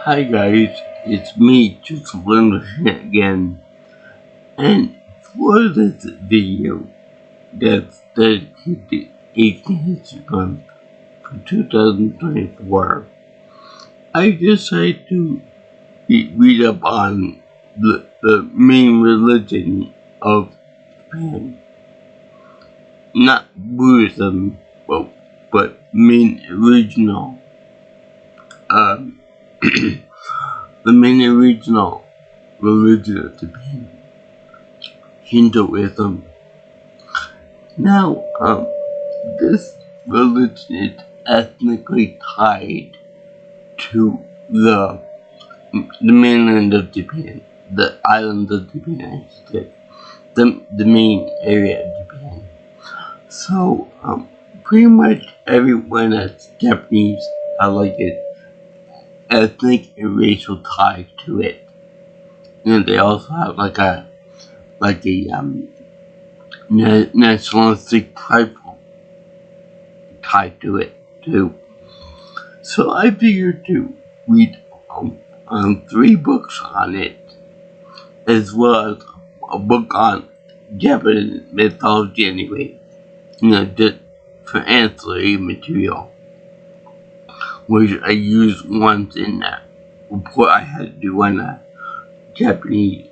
Hi guys, it's me, just again, and for this video that's dedicated to Asian History Month for 2024, I decided to read up on the main religion of Japan. Not Buddhism, but main original, um, the main original religion of Japan, Shintoism. Now, this religion is ethnically tied to the mainland of Japan, the island of Japan, I should say, the main area of Japan. So, pretty much everyone that's Japanese has like an ethnic and racial tie to it, and they also have like a nationalistic pride tied to it too. So I figured to read 3 books on it, as well as a book on Japanese mythology anyway, just for ancillary material, which I used once in that report I had to do on a Japanese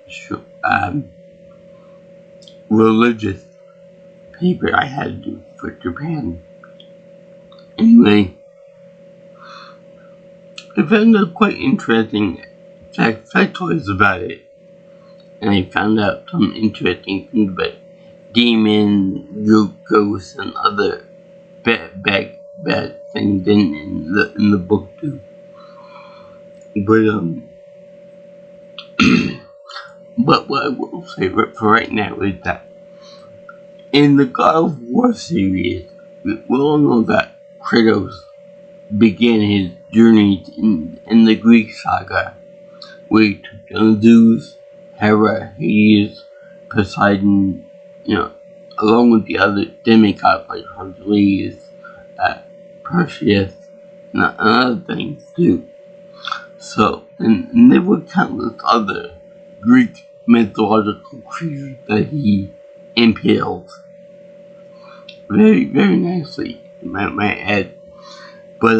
religious paper I had to do for Japan. Anyway, I found out quite interesting factoids about it, and I found out some interesting things about demons, ghosts, and other bad things in the book too. But but what I will say for right now is that in the God of War series, we all know that Kratos began his journey in the Greek saga, where he took down Zeus, Hera, Hades, Poseidon, along with the other demigods like Hercules, Perseus, and other things too. So, and there were countless other Greek mythological creatures that he impaled very, very nicely, my add. But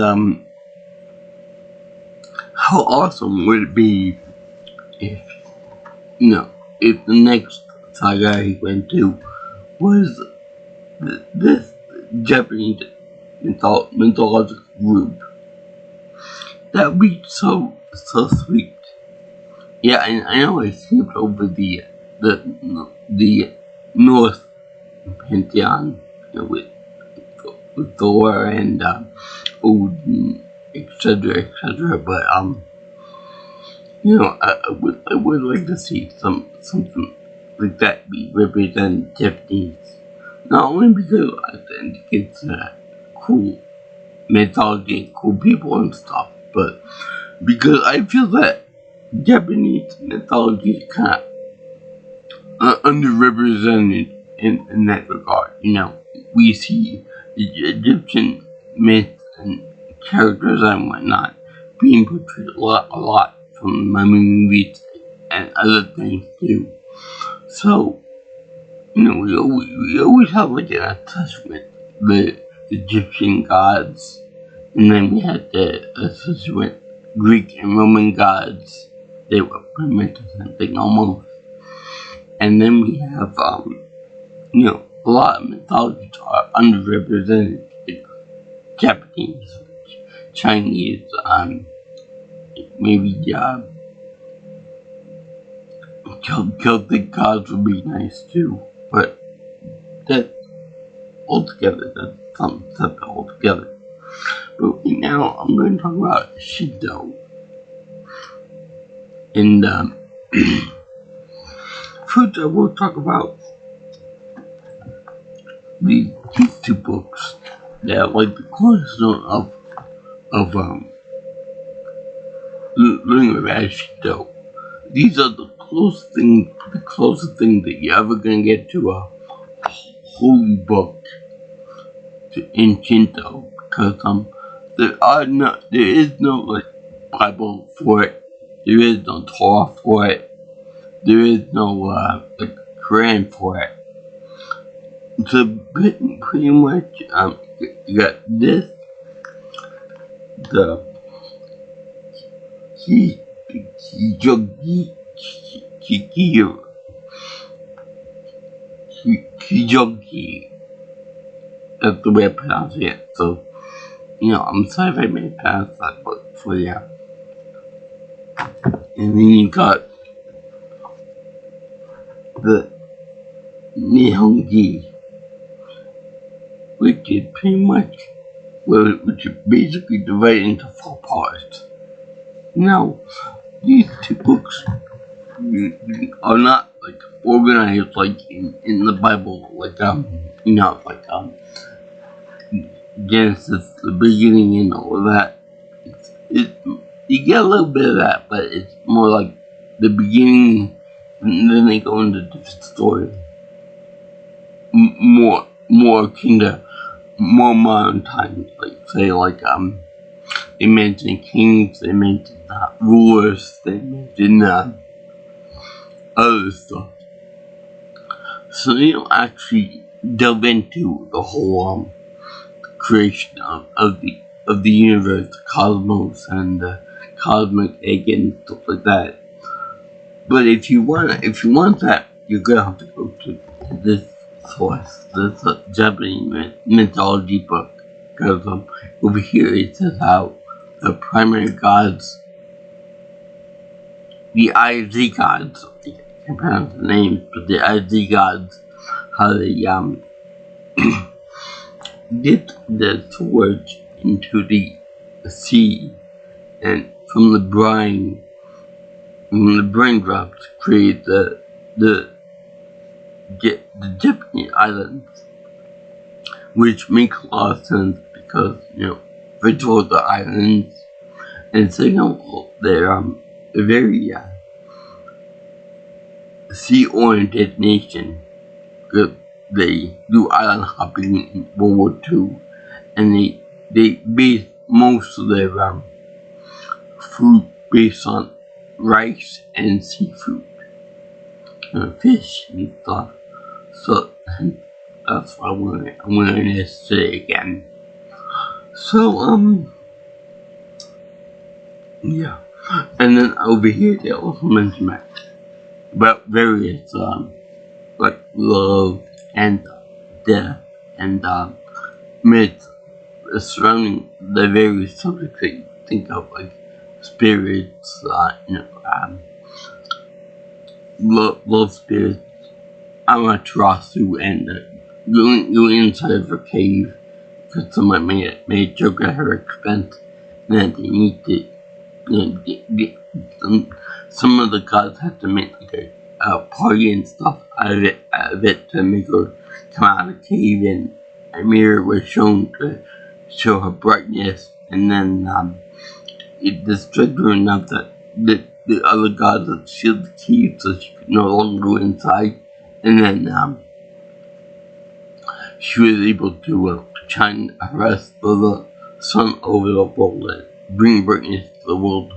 how awesome would it be if if the next saga he went to was this Japanese mythological group? That would be so sweet. Yeah, and I know I skipped over the North pantheon, with Thor and Odin, etc., but I would like to see something like that be represented Japanese. Not only because I think it's cool mythology, cool people and stuff, but because I feel that Japanese mythology is kind of underrepresented in that regard. We see the Egyptian myths and characters and whatnot being portrayed a lot from mummy movies and other things too. So, we always have like an attachment with the Egyptian gods, and then we had the attachment Greek and Roman gods. They were pretty much the same thing almost. And then we have a lot of mythologies are underrepresented. Japanese, Chinese, maybe Celtic gods would be nice too, but that's something separate altogether. But right now, I'm going to talk about Shinto. And first, I will talk about these 2 books that are like the cornerstone of learning about Shinto. These are the closest thing that you're ever gonna get to a holy book in Shinto, because there is no like Bible for it. There is no Torah for it. There is no Quran for it. So pretty much, you got this, the Kijogi, that's the way I pronounce it. So, I'm sorry if I mispronounce that, but for yeah. And then you got the Nihongi, which is pretty much, which is basically divided into 4 parts. Now, these 2 books are not like organized like in the Bible, like Genesis, the beginning and all of that. You get a little bit of that, but it's more like the beginning, and then they go into different stories. More kinda more modern times, like say they mention kings, they mention rulers, they mention other stuff. So they don't actually delve into the whole creation of the universe, the cosmos, and the cosmic egg and stuff like that. But if you want that, you're gonna have to go to this source, this Japanese mythology book, because over here it says how the primary gods, the IZ gods, I can't pronounce the names, but the IZ gods, how they dipped their swords into the sea, and from the brine drops create the Japanese islands, which make a lot of sense because first of all the islands, and second of all they're very sea-oriented nation. They do island hopping in World War II, and they base most of their food based on rice and seafood, fish and stuff. So that's why I'm learning this today again. So yeah, and then over here they also mention about various like love and death and myths surrounding the various subjects that you think of, like spirits, love spirits, Amaterasu, and going inside of a cave because someone made a joke at her expense, and that they need to, some of the gods have to make like a party and stuff out of it to make her come out of the cave, and a mirror was shown to show her brightness, and then it distracted her enough that the other gods had sealed the key so she could no longer go inside, and then she was able to shine a rest of the sun over the world and bring brightness to the world.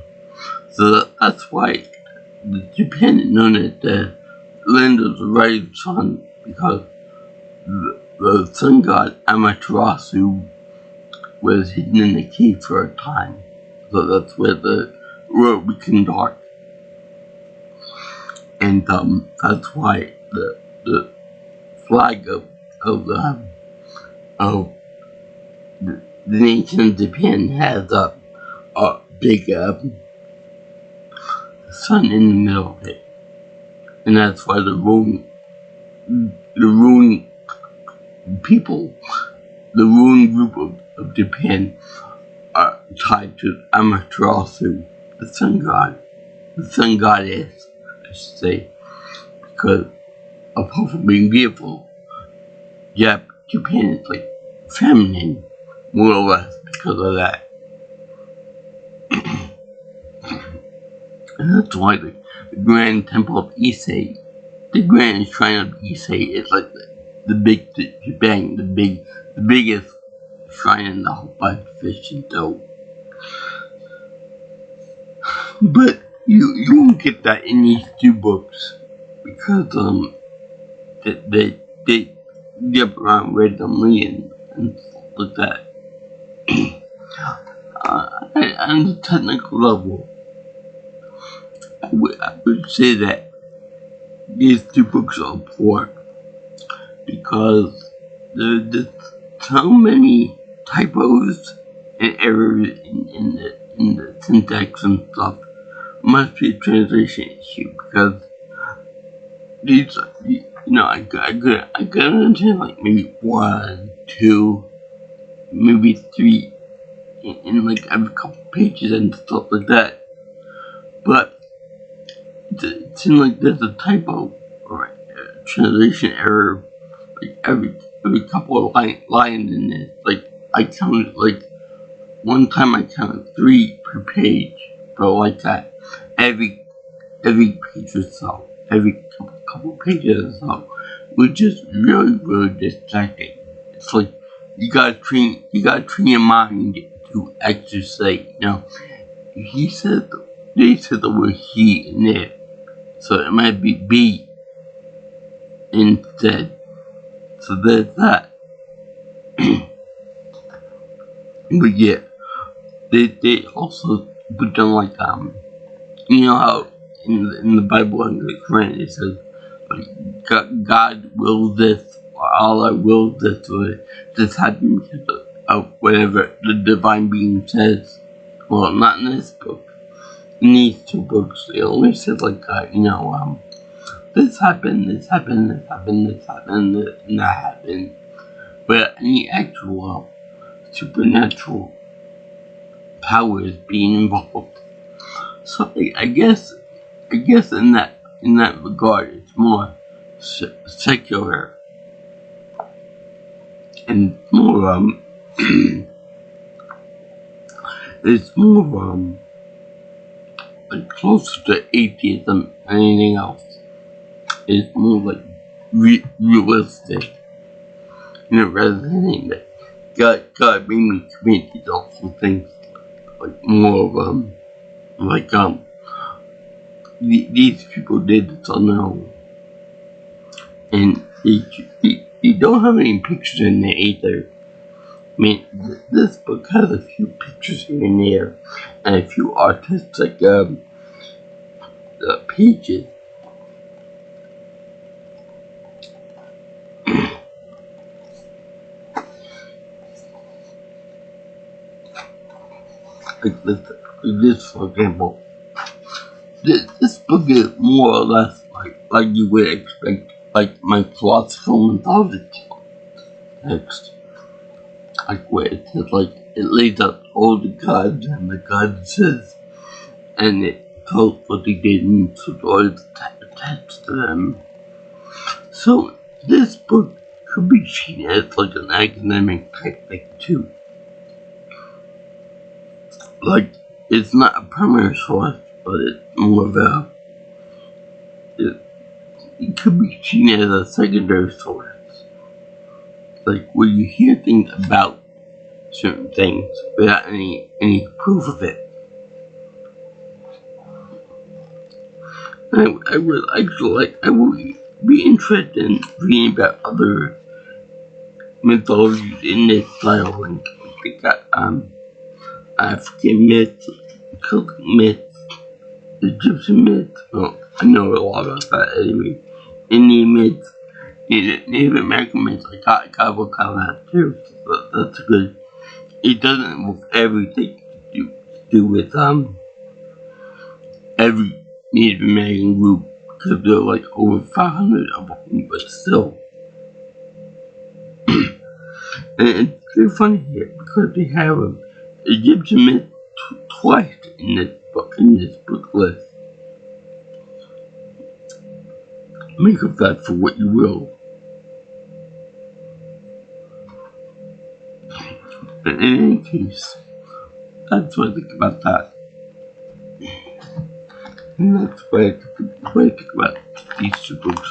So that's why Japan is known as the land of the rising sun, because the sun god Amaterasu was hidden in the cave for a time. So that's where the world became dark. And that's why the flag of the nation of Japan has a big sun in the middle of it. And that's why the ruling people, the ruling group of Japan are tied to Amaterasu, the sun goddess, I should say, because apart from being beautiful, Japan is like feminine, more or less, because of that. And that's why the Grand Temple of Issei, the Grand Shrine of Issei, is like the biggest shrine in the whole bunch of Shinto. But you won't get that in these two books because they jump around randomly and stuff like that. On the technical level, I would say that these two books are poor because there's just so many typos and errors in the syntax and stuff. Must be a translation issue because these, I could understand like maybe 1, 2, maybe 3 in like every couple pages and stuff like that. But it seems like there's a typo or a translation error like every couple of lines in this. Like I counted like one time I counted 3 per page, but like that every page or so, every couple pages or so, which is really distracting. It's like you gotta train your mind to actually say, they said the word he in there, so it might be be instead. So there's that. But yeah, they also put down like how in the Bible and the Quran it says like God wills this or Allah wills this or this happens because of whatever the divine being says. Well, not in this book. In these two books, they only said like this happened, and that happened. But any actual supernatural powers being involved. So I guess in that regard, it's more secular and more it's more like closer to atheism than anything else. It's more like realistic, rather than anything that God made me commit these awful things. Like more of these people did this on their own, and they don't have any pictures in there either. I mean, this book has a few pictures here and there, and a few artistic pages. Like this, for example. This book is more or less like you would expect, like my philosophical mythology text. Like where it says, like, it lays out all the gods and the goddesses, and it tells what they did and stories attached to them. So this book could be seen as like an academic type thing too. Like, it's not a primary source, but it's more of it could be seen as a secondary source. Like, where you hear things about certain things without any proof of it. I would be interested in reading about other mythologies in this style. Like, they got African myths, Celtic myths, Egyptian myths. Well, I know a lot about that anyway. Indian myths, Native American myths. I got a book on that too. So that's good. It doesn't involve everything to do with every Native American group, because there are like over 500 of them, but still. And it's very funny here because they have Egyptian myth twice in this book list. Make of that for what you will. But in any case, that's what I think about that. And that's what I think about these two books.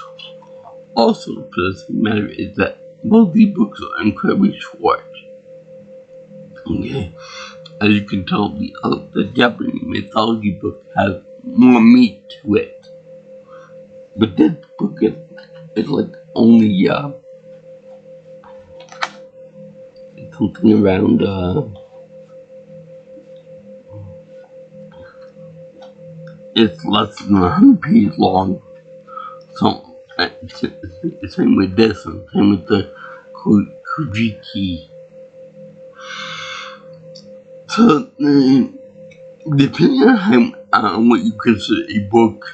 Also, the first matter is that both these books are incredibly short. Okay. as you can tell, the Japanese mythology book has more meat to it. But this book is like only something around it's less than 100 pages long. So same with this one, same with the Kujiki. So depending on what you consider a book,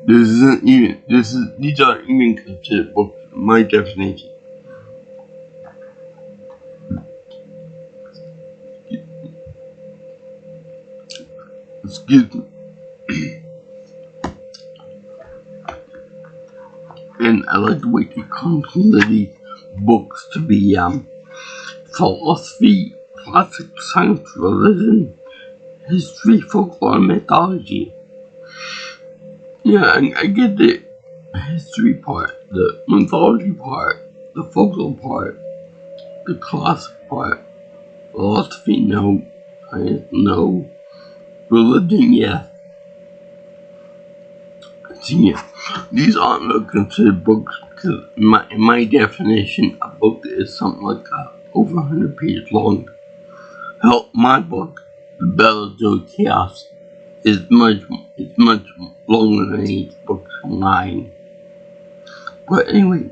these aren't even considered books in my definition. Excuse me. And I like the way they consider these books to be philosophy, classic science, religion, history, folklore, and mythology. Yeah, I get the history part, the mythology part, the folklore part, the classic part, philosophy, no, science, no, religion, yes. Yeah, these aren't really considered books because in my definition, a book is something like over 100 pages long. Hell, my book, The Battles of Chaos, is much longer than each book of mine. But anyway,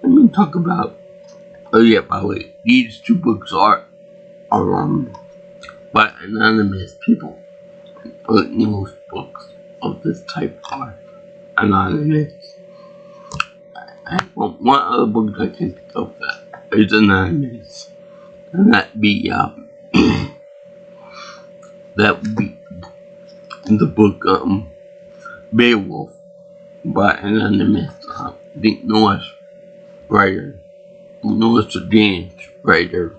let me talk about. Oh yeah, by the way, these two books are by anonymous people. But most books of this type are anonymous. Well, one other book I can think of that is anonymous, and that be that would be the book Beowulf by an anonymous Norse writer, Norse Danish writer,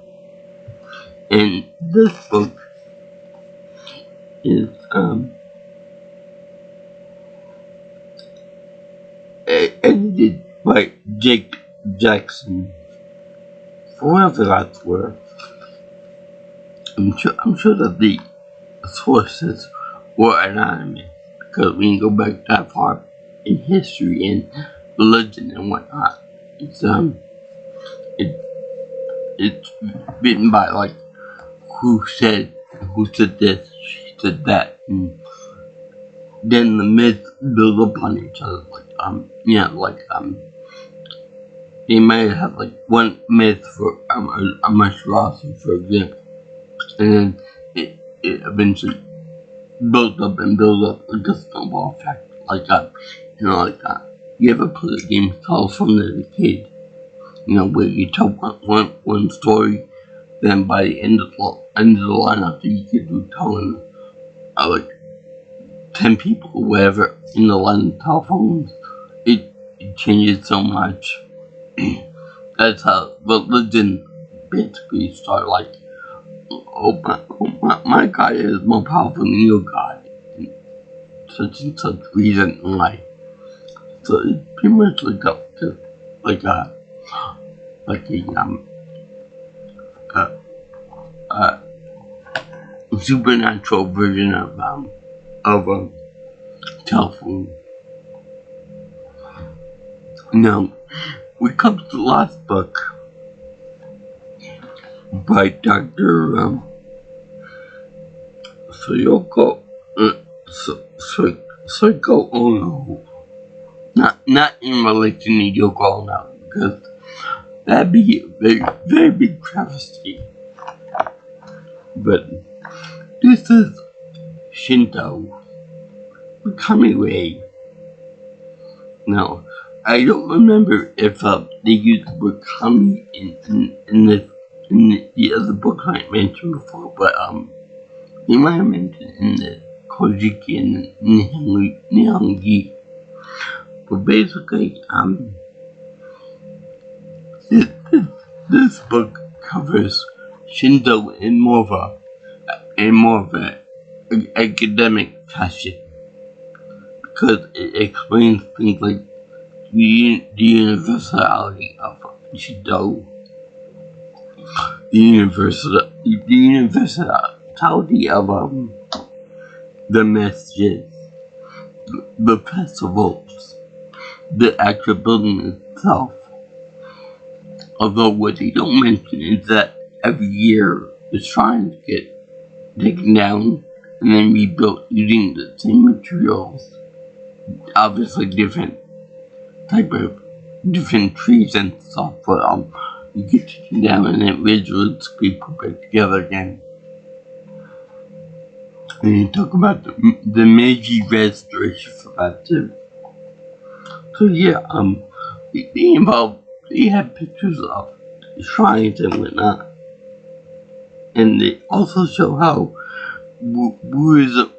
and this book is edited by Jake Jackson. For whatever that's worth, I'm sure that the sources were anonymous because we can go back that far in history and religion and whatnot. It's written by like who said this, she said that, and then the myths build upon each other. They might have like one myth for a monstrosity, for example, and then it eventually builds up like a snowball effect. You ever play a game called From as a Kid? Where you tell one story, then by the end of the line after you get through telling like 10 people or whatever in the line of telephones, it changes so much. That's how religion basically started. Like, my God is more powerful than your God, and such reason in life. So it's pretty much like a supernatural version of a telephone. Now, we come to the last book by Dr. Soiko Ono. Not in relation to Yoko Ono, because that'd be a very, very big travesty. But this is Shinto, the Kamiway. Now, I don't remember if they used the word kami in the other book I mentioned before, but they might have mentioned in the Kojiki and Nihongi. But basically, this book covers Shinto in more of a academic fashion, because it explains things like the universality of Shinto, the universality of the messages, the festivals, the actual building itself. Although what they don't mention is that every year the shrines get taken down and then rebuilt using the same materials. Obviously different type of different trees and stuff, but you get taken down and it visually be put back together again. And you talk about the Meiji restoration for that too. So yeah, they have pictures of shrines and whatnot. And they also show how Buddhism,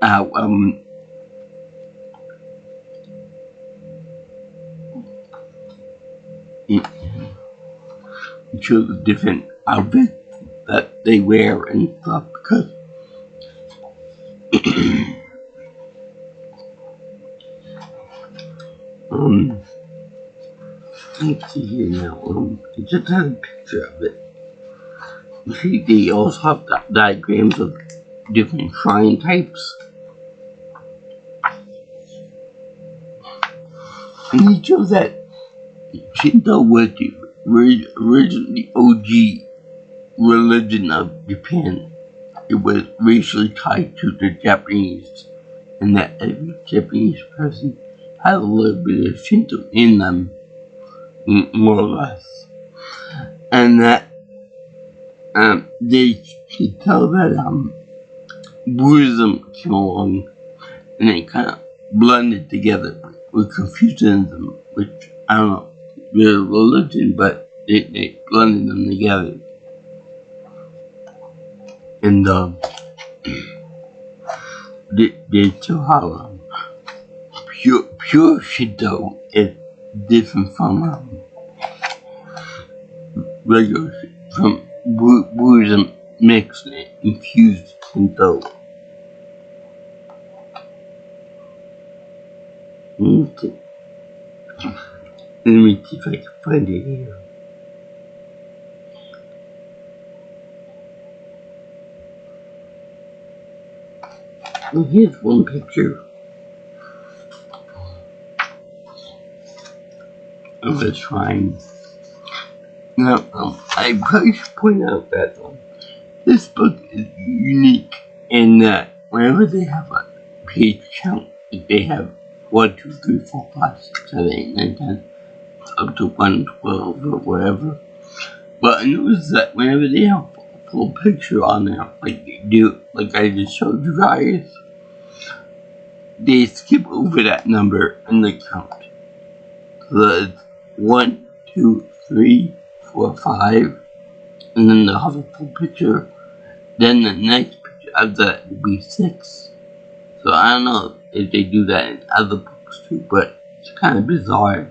show the different outfits that they wear and stuff, because let's see here now, I just had a picture of it. See, they also have diagrams of different shrine types. And it shows that Shinto was the originally OG religion of Japan. It was racially tied to the Japanese, and that every Japanese person had a little bit of Shinto in them, more or less. And that they could tell that Buddhism came along and it kind of blended together with Confucianism, which I don't know, they're religion, but they blended them together. And they show how pure Shinto is different from regular, from Buddhism mixed and infused Shinto. Let me see if I can find it here. Well, here's one picture of a shrine. Now, I probably should point out that this book is unique in that whenever they have a page count, like they have 1, 2, 3, 4, 5, 6, 7, 8, 9, 10, up to 112 or whatever. But I noticed that whenever they have a full picture on there, like they do, like I just showed you guys, they skip over that number in the count. So it's 1, 2, 3, 4, 5, and then they'll have a full picture. Then the next picture after that would be 6. So I don't know if they do that in other books too, but it's kind of bizarre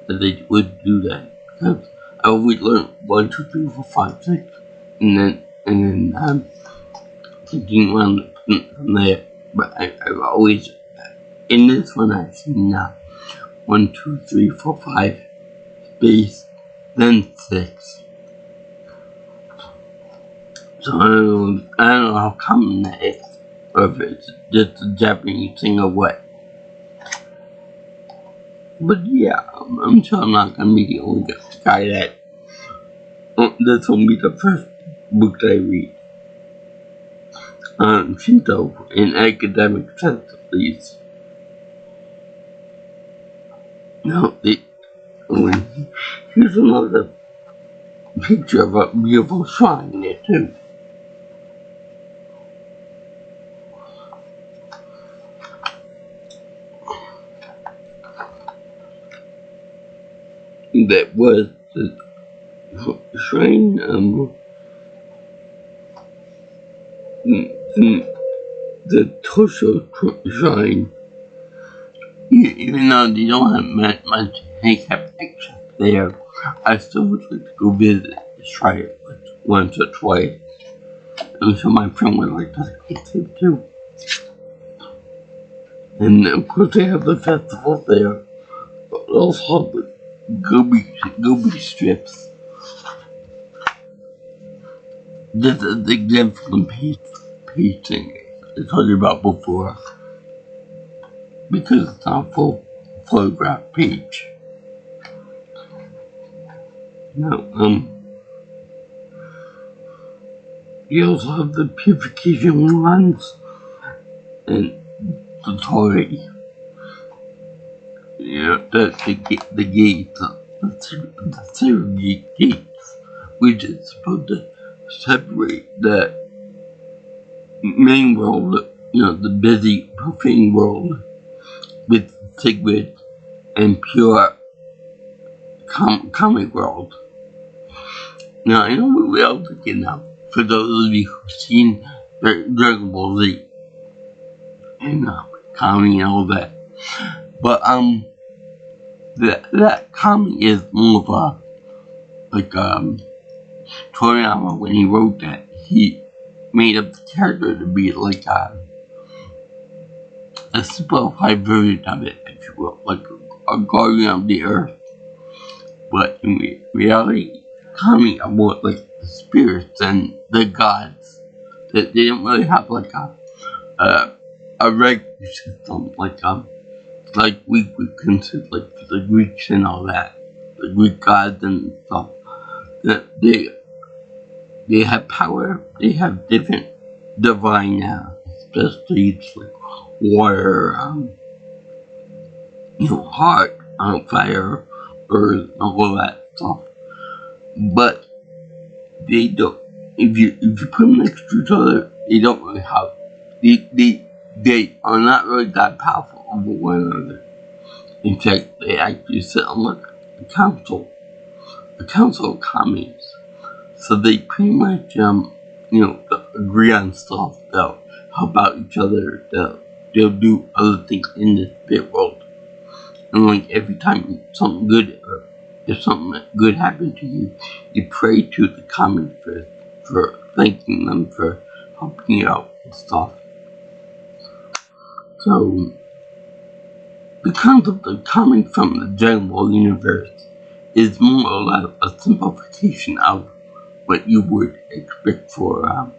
that they would do that, because I always learned 1, 2, 3, 4, 5, 6, and then thinking one from there. But I've always, in this one I've seen now 1, 2, 3, 4, 5 space, then 6. So I don't know how common that is, or if it's just a Japanese thing or what. But yeah, I'm sure I'm not gonna be the only guy that this will be the first book that I read on Shinto in academic sense, at least. Now, here's another picture of a beautiful shrine there too. That was the shrine, the Tosho shrine. Even though they don't have much handicap access there, I still would like to go visit the shrine once or twice. I'm sure my friend would like to go too. And of course they have the festival there, but also have the gobi strips. This is the example from pacing I told you about before. Because it's not a full photograph page. Now, you also have the purification ones and the toy. The gates, the surrogate gates, which is supposed to separate the main world, the busy, profane world, with sacred and pure comic world. Now, I know we're all looking now, for those of you who've seen Dragon Ball Z and comic and all that. But, that comic is more of Toriyama, when he wrote that, he made up the character to be like a simplified version of it, if you will, like a guardian of the earth. But in reality, comic are more like the spirits and the gods. They didn't really have like a regular system, like we would consider like the Greeks and all that, the Greek gods and stuff. That they have power. They have different divine specialties like water, heart, fire, earth, all that stuff. But they don't. If you put them next to each other, they don't really have. They are not really that powerful over one another. In fact, they actually sit on like a council of commies. So they pretty much agree on stuff. They'll help out each other. They'll do other things in this bit world. And like every time if something good happened to you, you pray to the commies for thanking them for helping you out and stuff. So the concept of coming from the Dragon Ball universe is more or less a simplification of what you would expect for a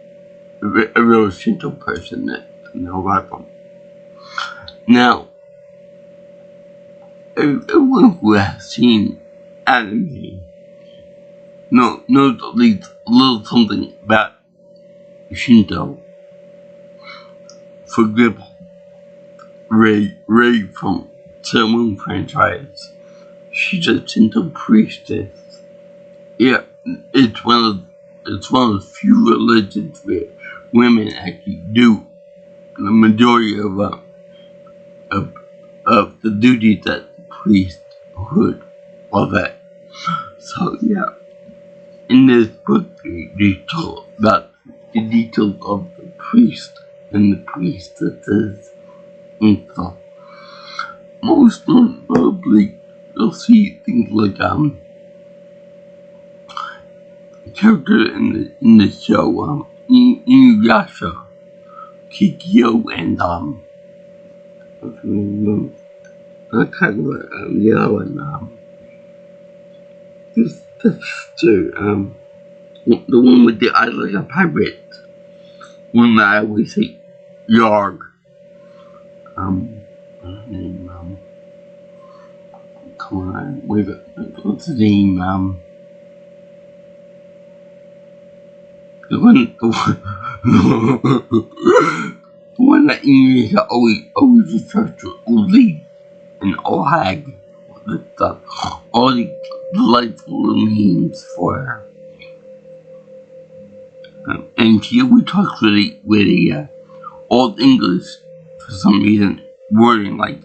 real Shinto person that about them. Now, everyone who has seen anime knows at least a little something about Shinto. For example, Rei from Sailor Moon franchise, she's a Shinto priestess. Yeah, it's one of the few religions where women actually do the majority of the duties that the priesthood, all that. So yeah, in this book they talk about the details of the priest and the priestesses and stuff. Most notably, you'll see things like character in the show, Inuyasha, Kikyo, and I can't remember the other one. This sister, the one with the eyes like a pirate. One that I always say, Yarg. What's his name? Come on, what's his name? The one that English always refers to Uli and Ohag, all the delightful names for her. And she always talks with a old English, for some reason, wording like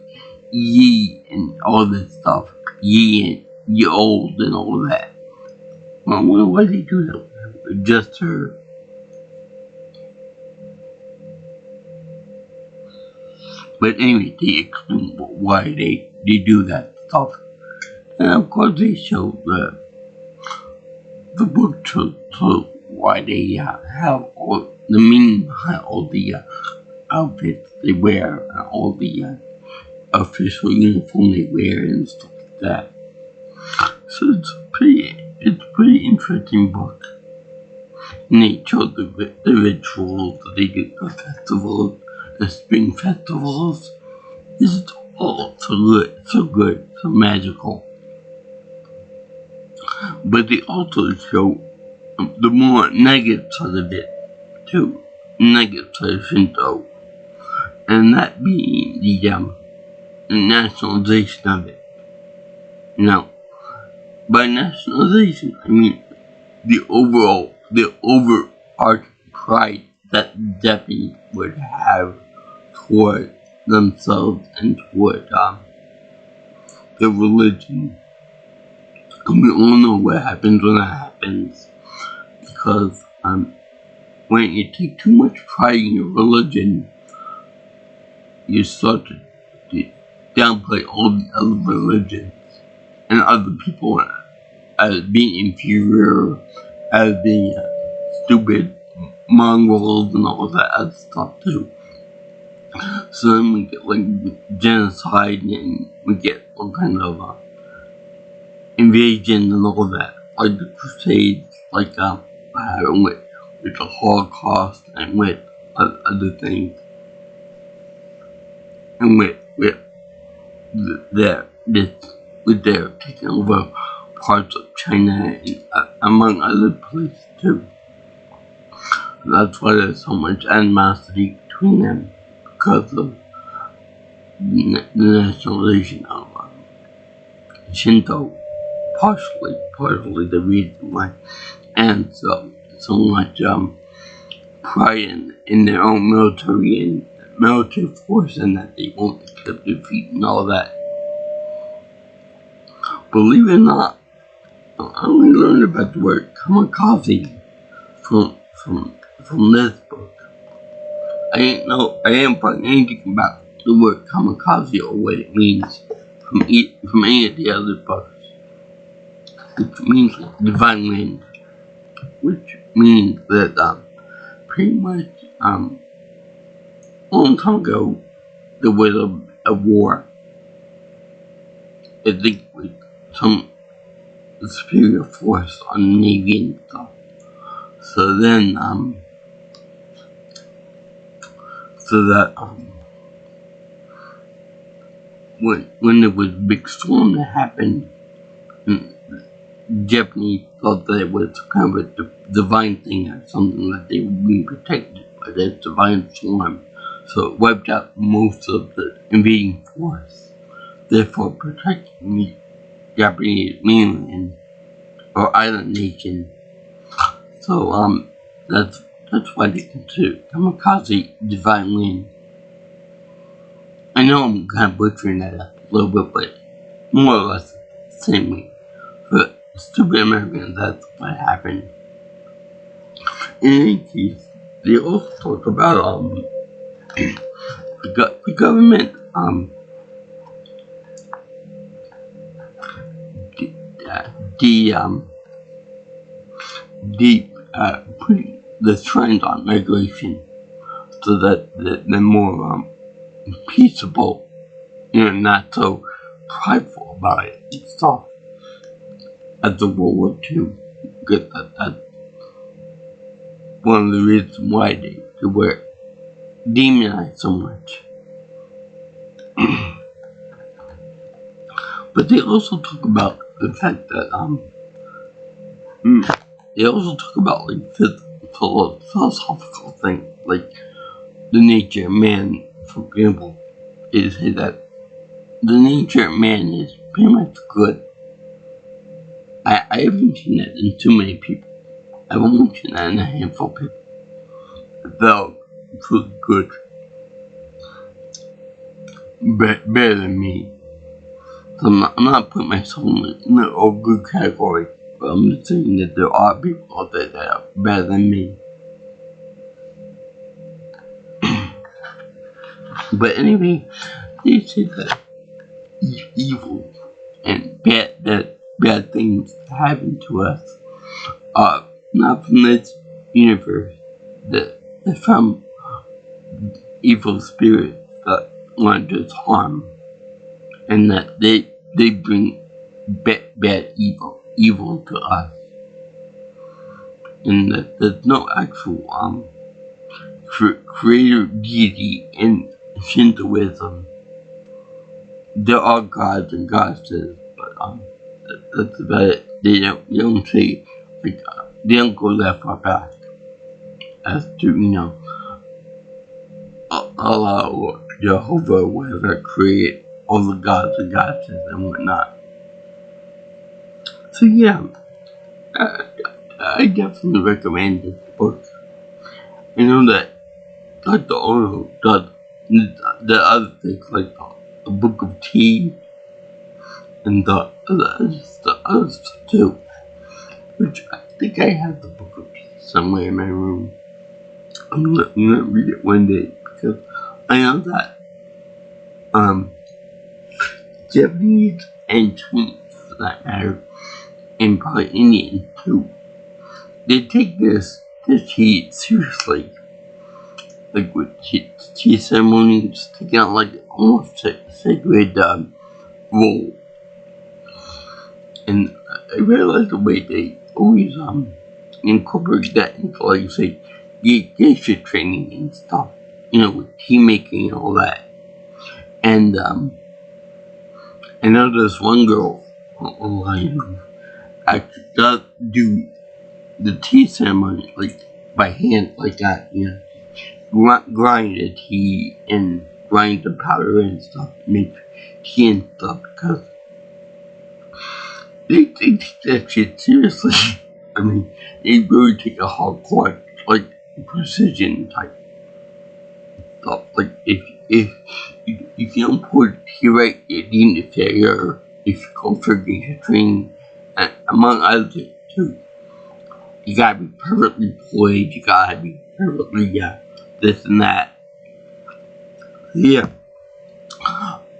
ye and all this stuff, ye and ye old and all that. Well, I wonder why they do that. Just her. But anyway, they explain why they do that stuff. And of course they show the book to why they have all the meaning behind all the outfits they wear and all the official uniform they wear and stuff like that. So it's a pretty interesting book. And they chose the rituals that they do, the festivals, the spring festivals. This is all so good, so magical. But they also show the more negative side of it, too. Negative side of Shinto. And that being the nationalization of it. Now, by nationalization, I mean the overarching pride that the Japanese would have toward themselves and toward their religion. And we all know what happens when that happens, because when you take too much pride in your religion, you start to downplay all the other religions and other people as being inferior, as being stupid mongrels and all that other stuff too. So then we get like genocide, and we get all kind of invasion and all that, like the Crusades, like with the Holocaust and with other things, and with their taking over parts of China and among other places too. That's why there's so much animosity between them, because of the nationalization of Shinto, partially the reason why, and so much pride in their own military force, and that they won't accept defeat and all that. Believe it or not, I only learned about the word kamikaze from this book. I didn't find anything about the word kamikaze or what it means from any of the other books, which means divine wind, which means that pretty much a long time ago there was a war. I think with some superior force on the Navy and stuff. So then when there was a big storm that happened, the Japanese thought that it was kind of a divine thing or something, that they were being protected by this divine storm. So it wiped out most of the invading force, therefore protecting the Japanese mainland or island nation. So that's why they consider kamikaze divine wind. I know I'm kind of butchering that up a little bit, but more or less the same way. For stupid Americans, that's what happened. In any case, they also talk about the government putting the trend on migration, so that they're more peaceable, not so prideful about it and stuff. After World War II, because that's one of the reasons why they were demonized so much. But they also talk about the fact that they also talk about like philosophical things, like the nature of man. For example, they say that the nature of man is pretty much good. I haven't seen that in too many people. I've only seen that in a handful of people. They're truly good, better than me. So I'm not putting myself in the all good category, but I'm just saying that there are people out there that are better than me. But anyway, they say that evil and bad things happen to us are not from this universe. They're from evil spirits that want to harm, and that they bring bad evil to us. and that there's no actual creator deity in Shintoism. There are gods and goddesses, but that's about it. They don't say like they don't go that far back as to Allah or Jehovah or whatever create all the gods and goddesses and whatnot. So yeah, I definitely recommend this book. I know that like the Ono does the other things like the Book of Tea and the other stuff too. Which I think I have the Book of Tea somewhere in my room. I'm gonna read it one day because I know that Japanese and Chinese for that matter, and probably Indian too, they take this tea seriously. Like with tea ceremonies, taking out like almost a sacred role. And I really like the way they always incorporate that into like say geisha training and stuff. With tea making and all that. And I know there's one girl online who actually does do the tea ceremony like by hand like that, grind the tea and grind the powder and stuff, make tea and stuff because they take that shit seriously. I mean, they really take a hardcore, like precision type stuff. Like if you don't pour tea right, you need to failure. If you go for geisha training, and among other things too, you gotta be perfectly poised. You gotta be perfectly this and that. Yeah,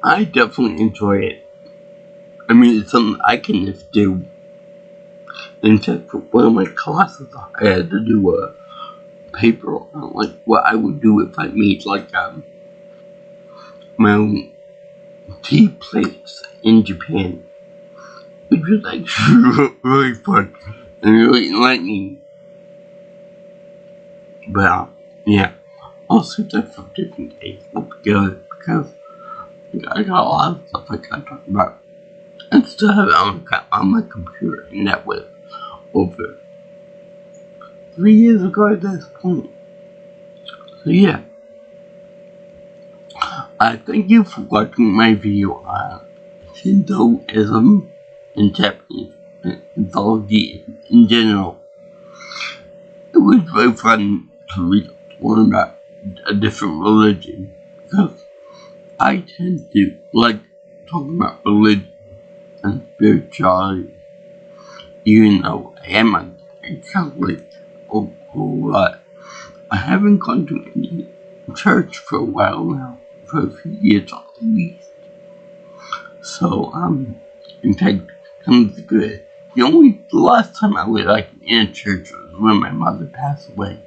I definitely enjoy it. I mean, it's something I can just do. In fact, for one of my classes, I had to do a paper on like what I would do if I made like my own tea plates in Japan, which was actually really fun and really enlightening. But yeah, I'll save that for a different day altogether because I got a lot of stuff I gotta talk about. I still have it on my computer, and that was over 3 years ago at this point. So yeah, thank you for watching my video on Shintoism and Japanese mythology in general. It was very fun to learn about a different religion because I tend to like talking about religion and spirituality, even though I am a Catholic or what. I haven't gone to any church for a while now, for a few years at least. So, in fact, come to good. The last time I was like in a church was when my mother passed away.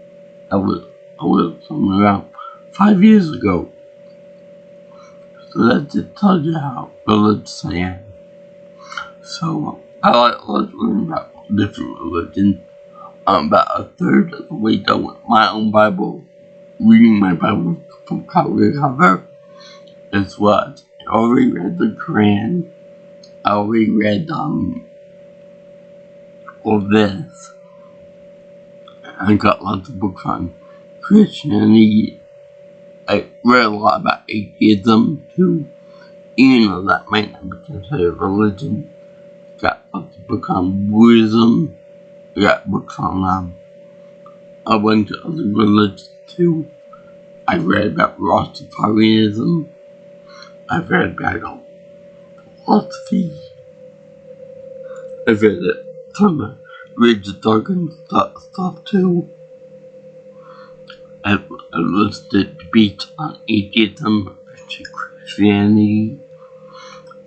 I was somewhere around 5 years ago. So that just tells you how religious I am. So I like learning about different religions. I'm about a third of the way done with my own Bible, reading my Bible from cover to cover, as well as I already read the Quran. I already read all this. I got lots of books on Christianity. I read a lot about atheism too, even though that might not be considered religion. Got lots of books on Buddhism. I got books on a bunch of other religions too. I read about Rastafarianism. I've read about philosophy. I've read some religious jargon stuff too. I've listed debates on atheism versus Christianity.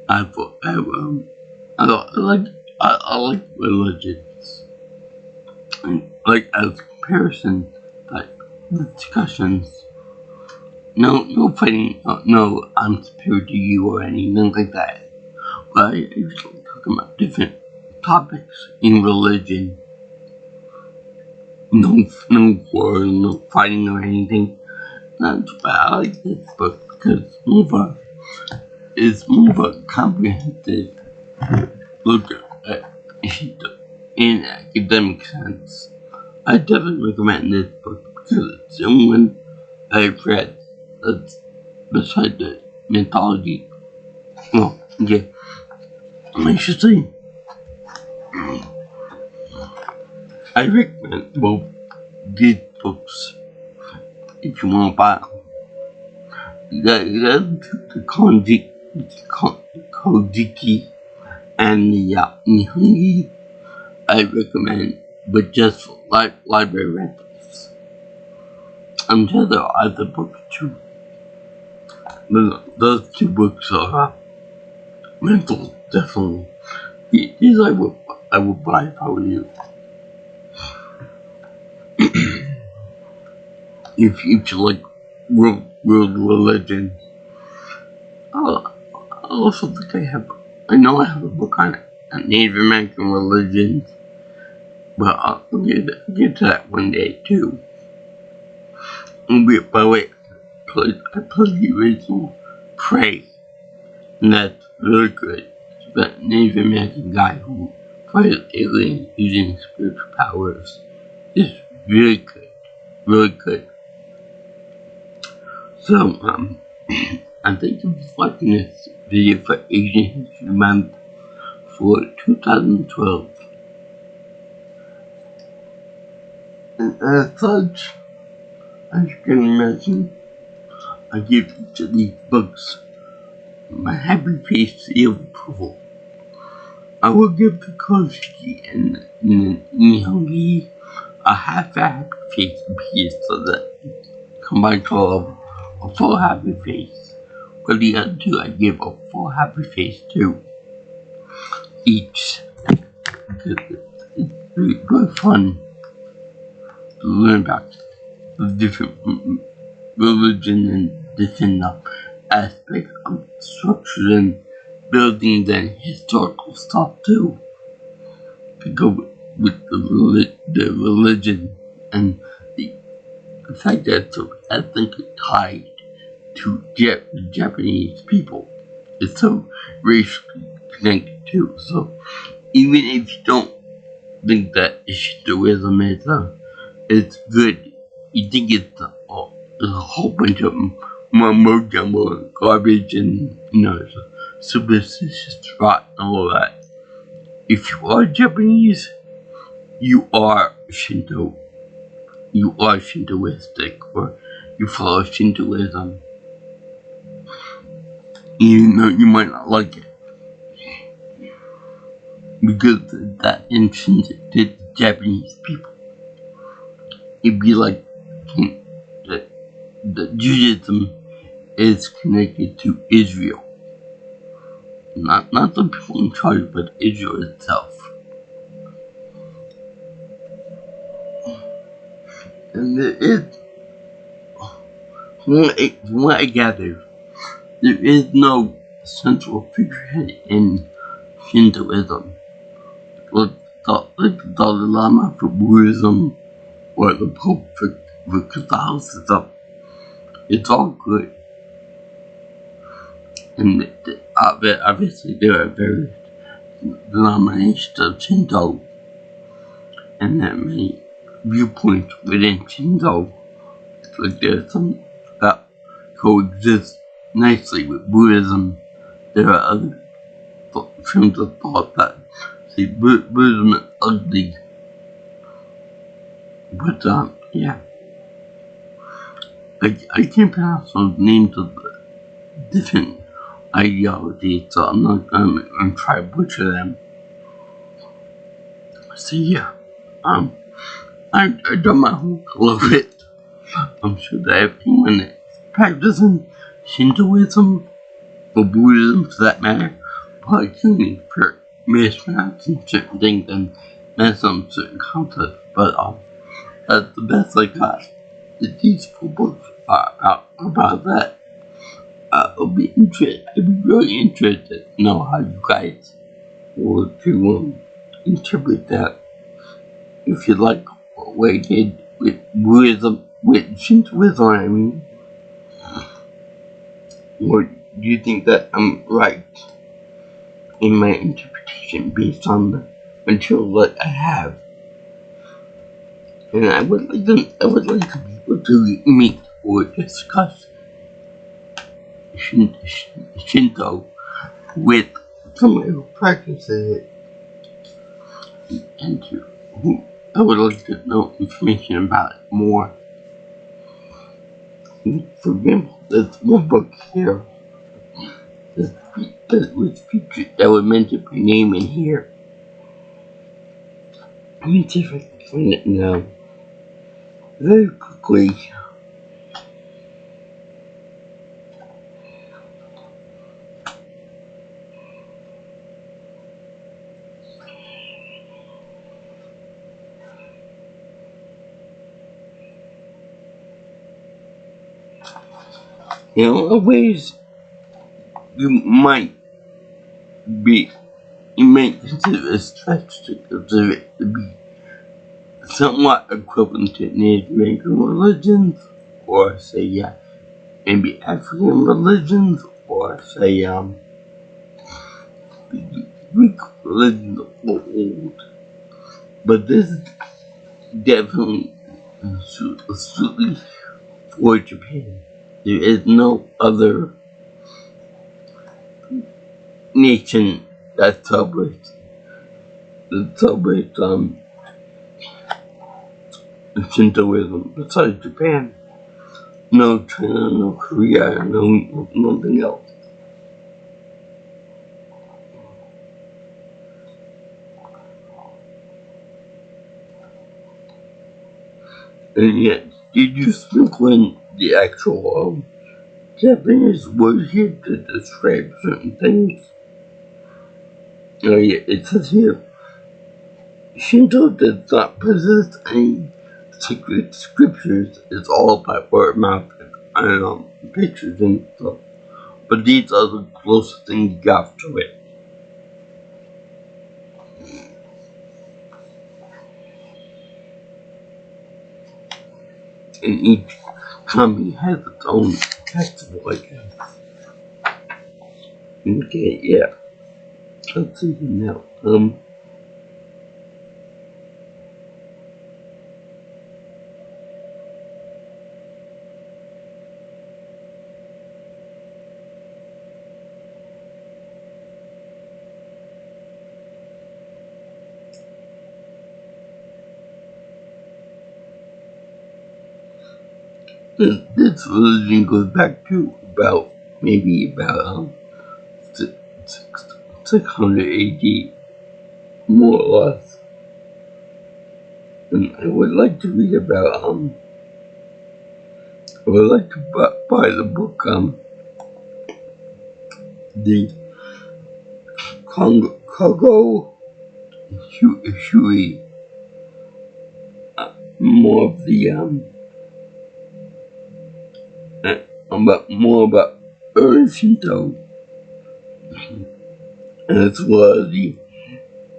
I like religions. And like as comparison, like discussions. No fighting. No, I'm superior to you or anything like that. But I just like talking about different topics in religion. no war, no fighting or anything. That's why I like this book because it's more of a comprehensive look at Shinto in academic sense. I definitely recommend this book because it's the only one I've read that's beside the mythology. Well, yeah, I should say I recommend both these books if you want to buy them. The Kojiki and the Nihongi I recommend, but just for library rentals. I'm sure there are other books too. But those two books are rentals, definitely. These I would buy if I were you. If you like world religion, I also think I know I have a book on Native American religions, but I'll get to that one day too. And by the way, I played the original Prey, and that's really good. It's about a Native American guy who fights aliens using spiritual powers. It's really good, really good. So, I think I'm watching this video for Asian History Month for 2012. And as such, as you can imagine, I give each of these books my happy face seal of approval. I will give the Koshiki and the Nihongi a half a happy face piece so that combined to a full happy face. For the other two, I give a full happy face to each. Because it's really fun to learn about the different religion and different aspects of structure and buildings and historical stuff too. To go with the religion and the fact that it's so ethnically tied to the Japanese people. It's so racially connected too. So even if you don't think that Shintoism is good, you think it's a whole bunch of mumbo jumbo and garbage and superstitious rot and all that. If you are Japanese, you are Shinto. You are Shintoistic, or you follow Shintoism. Even though you might not like it. Because that intrinsic to the Japanese people. It'd be like the Judaism is connected to Israel. Not the people in charge, but Israel itself. And there is, from what I gather, there is no central figurehead in Shintoism. Like the Dalai Lama for Buddhism, or the Pope for Catholicism. It's all good. And obviously there are various denominations of Shinto, and there are many viewpoints within Shinto. It's like there's some that coexist nicely with Buddhism. There are other streams of thought that say Buddhism is ugly. But yeah. I can't pronounce the names of the different ideologies, so I'm not gonna try to butcher them. So yeah, I've done my whole of it. I'm sure that everyone that's practicing Shintoism, or Buddhism for that matter, probably killing me for mispronouncing certain things and messing up certain concepts, but that's the best I got. These four books are about that. I'd be really interested to know how you guys will to interpret that. If you like what I did with Buddhism, with Shintoism, I mean. Or do you think that I'm right in my interpretation based on the material that I have? And I would like to be able to meet or discuss Shinto with someone who practices it, and who I would like to know information about it more. For example, there's one book here that was featured, that would mention my name in here. Let me see if I can find it now. Very quickly. In ways you might consider a stretch to consider it to be somewhat equivalent to Native American religions, or say, maybe African religions, or say, Greek religions of old. But this is definitely suitably for Japan. There is no other nation that celebrates Shintoism besides Japan. No China, no Korea, nothing else. And yet, did you sprinkle in the actual Japanese word here to describe certain things? Oh yeah, it says here, Shinto does not possess any sacred scriptures. It's all by word of mouth and pictures and stuff. But these are the closest things you got to it. And each kami has its own festival, I guess. Okay, yeah. Let's see now. This religion goes back to about 600 AD, more or less. And I would like to read about I would like to buy the book the Kogo Shui, more of the more about early Shinto, as well as the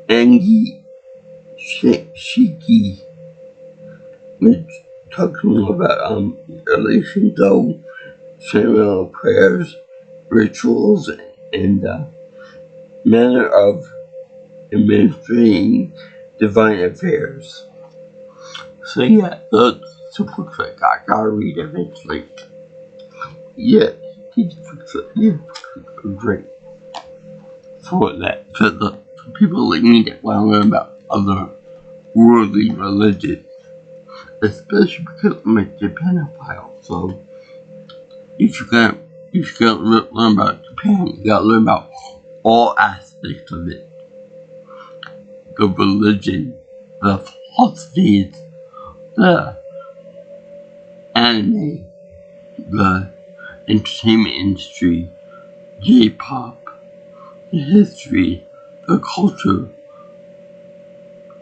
Angi Shiki, which talks more about early Shinto ceremonial prayers, rituals, and manner of administering divine affairs. So yeah, those books I gotta read eventually. Yeah, these books are great for that. For people like me that want to learn about other worldly religions, especially because I'm a Japanophile. So if you gotta learn about Japan, you gotta learn about all aspects of it. The religion, the philosophies, the anime, the entertainment industry, J-pop, the history, the culture,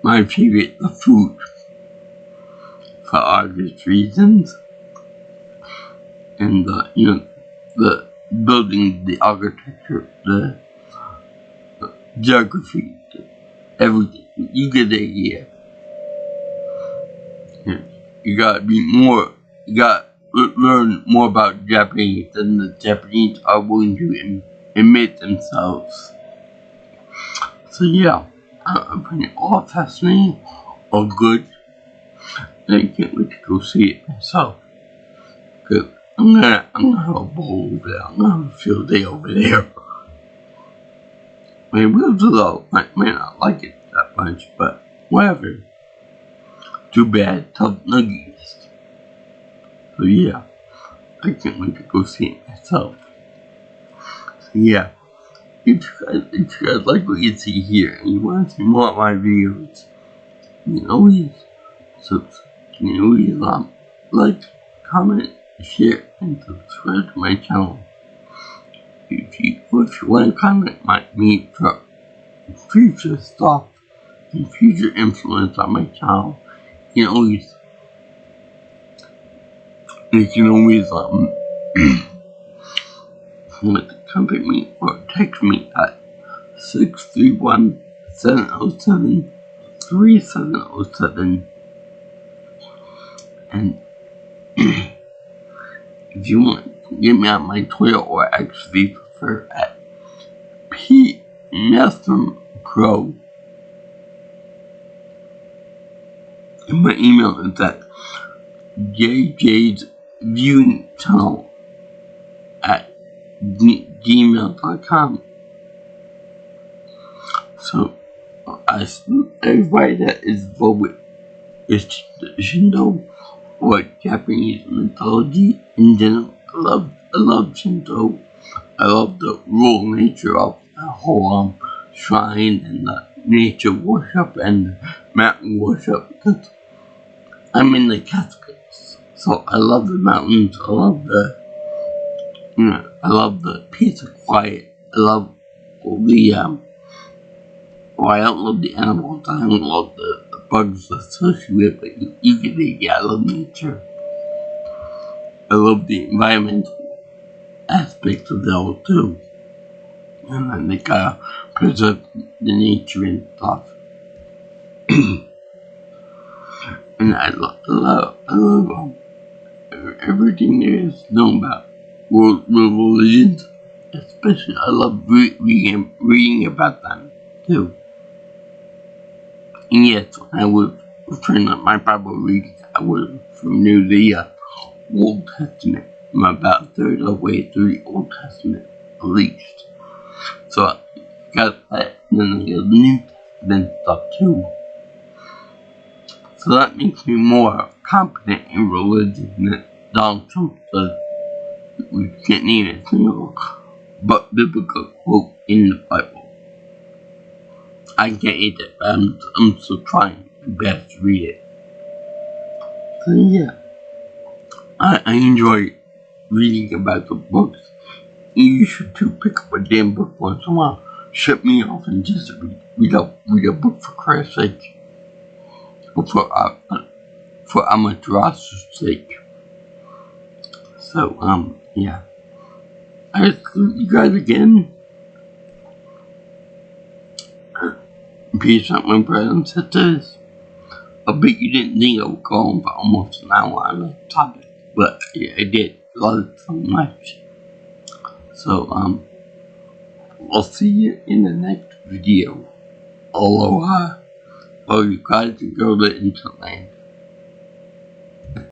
my favorite, the food, for obvious reasons, and the building, the architecture, the geography, everything. You get the idea. You gotta learn more about Japanese than the Japanese are willing to admit themselves. So yeah, I find it all fascinating, all good, and I can't wait to go see it myself. Cause I'm gonna have a ball over there. I'm gonna have a field day over there. I mean, Willow might not like it that much, but whatever. Too bad, tough nuggies. So yeah, I can't wait to go see it myself. So yeah, if you guys like what you see here and you want to see more of my videos, you can always like, comment, share, and subscribe to my channel. If you want to contact me for future stuff and future influence on my channel, you can always contact me or text me at 631-707-3707. And if you want to get me on my Twitter, or actually prefer at P Master Pro, and my email is at JJ's viewing channel at gmail.com. So, everybody that is involved with Shinto or Japanese mythology in general, I love Shinto. I love the rural nature of the whole shrine and the nature worship and the mountain worship, because I'm in the Catskills, so I love the mountains. I love the peace and quiet. I love the I don't love the animals. I don't love the bugs associated with it. But you get it. Yeah, I love nature. I love the environmental aspects of it all too. And then they gotta preserve the nature and stuff. And I love everything there is known about world religions. Especially, I love reading about them too. And yes, when I was returning my Bible reading, I was familiar with the Old Testament. I'm about a third of the way through the Old Testament, at least. So I got that, and then I got the New Testament stuff too. So that makes me more competent in religion than Donald Trump says. We can't name a single but biblical quote in the Bible. I can't eat it, but I'm still trying my best to read it. So yeah, I enjoy reading about the books. You should too. Pick up a damn book once in a while. Shut me off and just read a book, for Christ's sake. Or for Amateur's sake. So, yeah. I salute you guys again. Peace out, my brothers and sisters. I bet you didn't think I would go on for almost an hour on the topic, but yeah, I did. Love it so much. So, I'll see you in the next video. Aloha. All you guys and girls into land.